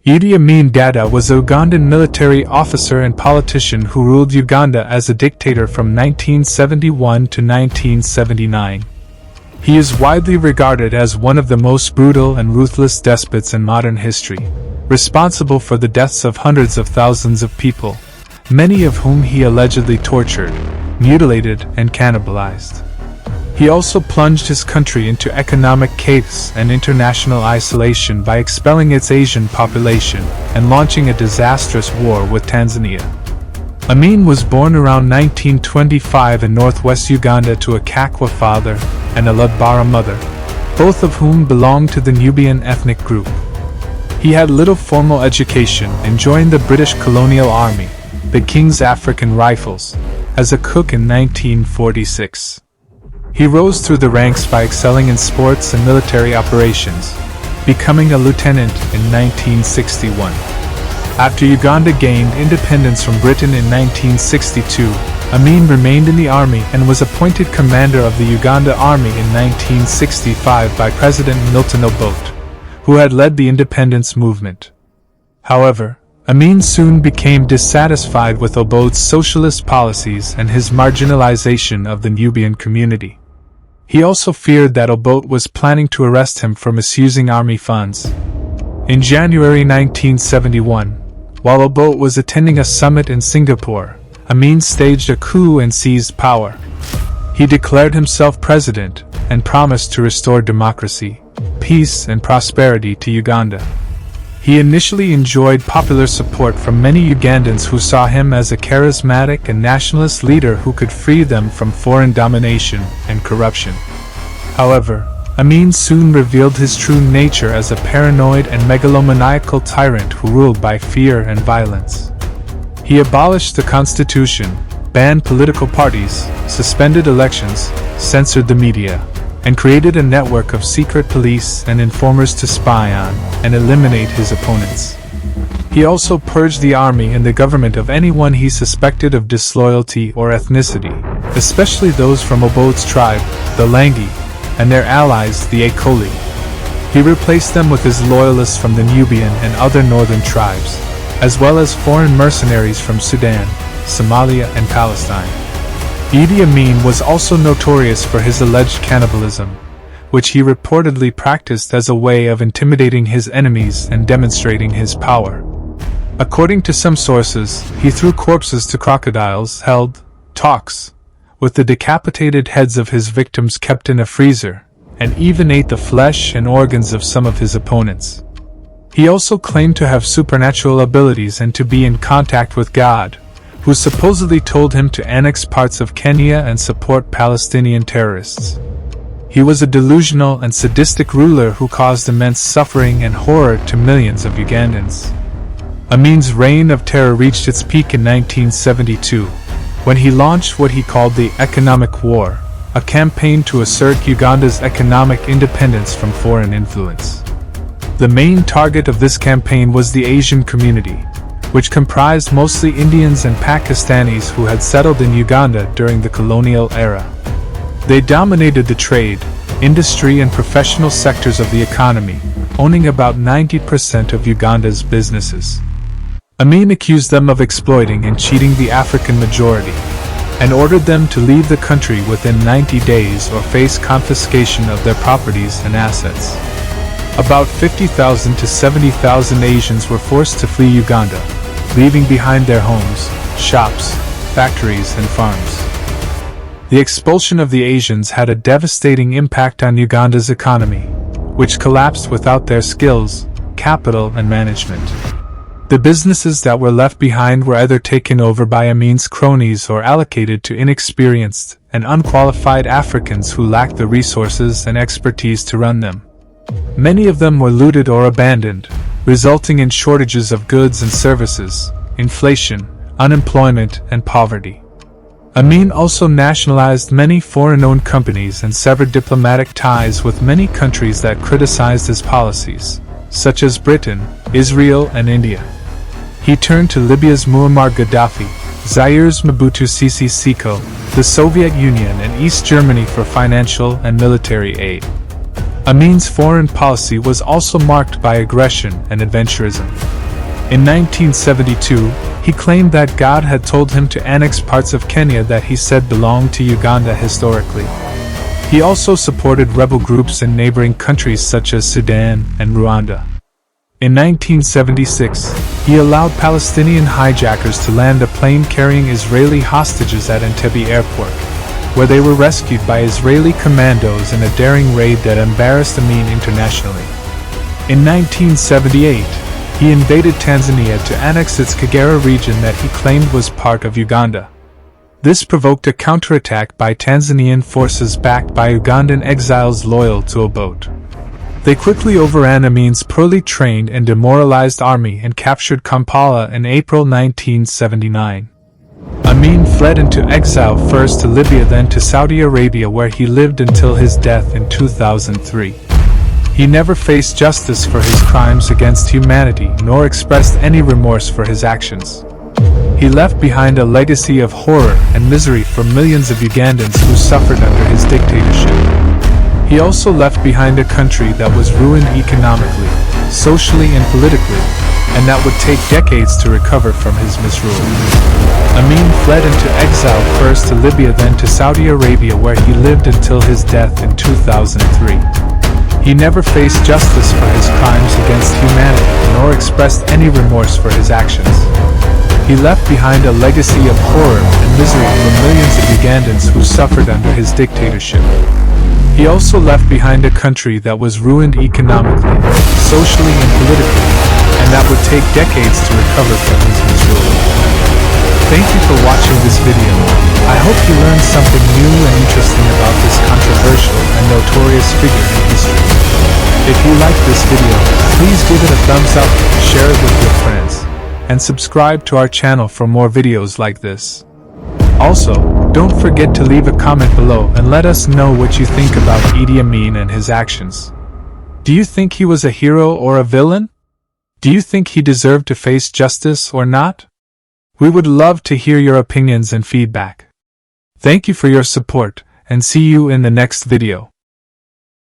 Idi Amin Dada was a Ugandan military officer and politician who ruled Uganda as a dictator from 1971 to 1979. He is widely regarded as one of the most brutal and ruthless despots in modern history, responsible for the deaths of hundreds of thousands of people, many of whom he allegedly tortured, mutilated, and cannibalized. He also plunged his country into economic chaos and international isolation by expelling its Asian population and launching a disastrous war with Tanzania. Amin was born around 1925 in northwest Uganda to a Kakwa father and a Ludbara mother, both of whom belonged to the Nubian ethnic group. He had little formal education and joined the British colonial army, the King's African Rifles, as a cook in 1946. He rose through the ranks by excelling in sports and military operations, becoming a lieutenant in 1961. After Uganda gained independence from Britain in 1962, Amin remained in the army and was appointed commander of the Uganda Army in 1965 by President Milton Obote, who had led the independence movement. However, Amin soon became dissatisfied with Obote's socialist policies and his marginalization of the Nubian community. He also feared that Obote was planning to arrest him for misusing army funds. In January 1971, while Obote was attending a summit in Singapore, Amin staged a coup and seized power. He declared himself president and promised to restore democracy, peace, and prosperity to Uganda. He initially enjoyed popular support from many Ugandans who saw him as a charismatic and nationalist leader who could free them from foreign domination and corruption. However, Amin soon revealed his true nature as a paranoid and megalomaniacal tyrant who ruled by fear and violence. He abolished the constitution, banned political parties, suspended elections, censored the media, and created a network of secret police and informers to spy on and eliminate his opponents. He also purged the army and the government of anyone he suspected of disloyalty or ethnicity, especially those from Obote's tribe, the Langi, and their allies, the Akoli. He replaced them with his loyalists from the Nubian and other northern tribes, as well as foreign mercenaries from Sudan, Somalia, and Palestine. Idi Amin was also notorious for his alleged cannibalism, which he reportedly practiced as a way of intimidating his enemies and demonstrating his power. According to some sources, he threw corpses to crocodiles, held talks with the decapitated heads of his victims kept in a freezer, and even ate the flesh and organs of some of his opponents. He also claimed to have supernatural abilities and to be in contact with God, who supposedly told him to annex parts of Kenya and support Palestinian terrorists. He was a delusional and sadistic ruler who caused immense suffering and horror to millions of Ugandans. Amin's reign of terror reached its peak in 1972, when he launched what he called the Economic War, a campaign to assert Uganda's economic independence from foreign influence. The main target of this campaign was the Asian community, which comprised mostly Indians and Pakistanis who had settled in Uganda during the colonial era. They dominated the trade, industry, and professional sectors of the economy, owning about 90% of Uganda's businesses. Amin accused them of exploiting and cheating the African majority, and ordered them to leave the country within 90 days or face confiscation of their properties and assets. About 50,000 to 70,000 Asians were forced to flee Uganda, leaving behind their homes, shops, factories, and farms. The expulsion of the Asians had a devastating impact on Uganda's economy, which collapsed without their skills, capital, and management. The businesses that were left behind were either taken over by Amin's cronies or allocated to inexperienced and unqualified Africans who lacked the resources and expertise to run them. Many of them were looted or abandoned, resulting in shortages of goods and services, inflation, unemployment, and poverty. Amin also nationalized many foreign-owned companies and severed diplomatic ties with many countries that criticized his policies, such as Britain, Israel, and India. He turned to Libya's Muammar Gaddafi, Zaire's Mobutu Sese Seko, the Soviet Union, and East Germany for financial and military aid. Amin's foreign policy was also marked by aggression and adventurism. In 1972, he claimed that God had told him to annex parts of Kenya that he said belonged to Uganda historically. He also supported rebel groups in neighboring countries such as Sudan and Rwanda. In 1976, he allowed Palestinian hijackers to land a plane carrying Israeli hostages at Entebbe Airport, where they were rescued by Israeli commandos in a daring raid that embarrassed Amin internationally. In 1978, he invaded Tanzania to annex its Kagera region that he claimed was part of Uganda. This provoked a counterattack by Tanzanian forces backed by Ugandan exiles loyal to Obote. They quickly overran Amin's poorly trained and demoralized army and captured Kampala in April 1979. Amin fled into exile first to Libya, then to Saudi Arabia, where he lived until his death in 2003. He never faced justice for his crimes against humanity nor expressed any remorse for his actions. He left behind a legacy of horror and misery for millions of Ugandans who suffered under his dictatorship. He also left behind a country that was ruined economically, socially and politically, and that would take decades to recover from his misrule. Amin fled into exile first to Libya, then to Saudi Arabia, where he lived until his death in 2003. He never faced justice for his crimes against humanity nor expressed any remorse for his actions. He left behind a legacy of horror and misery for millions of Ugandans who suffered under his dictatorship. He also left behind a country that was ruined economically, socially and politically, and that would take decades to recover from his misrule. Thank you for watching this video. I hope you learned something new and interesting about this controversial and notorious figure in history. If you liked this video, please give it a thumbs up, share it with your friends, and subscribe to our channel for more videos like this. Also, don't forget to leave a comment below and let us know what you think about Idi Amin and his actions. Do you think he was a hero or a villain? Do you think he deserved to face justice or not? We would love to hear your opinions and feedback. Thank you for your support, and see you in the next video.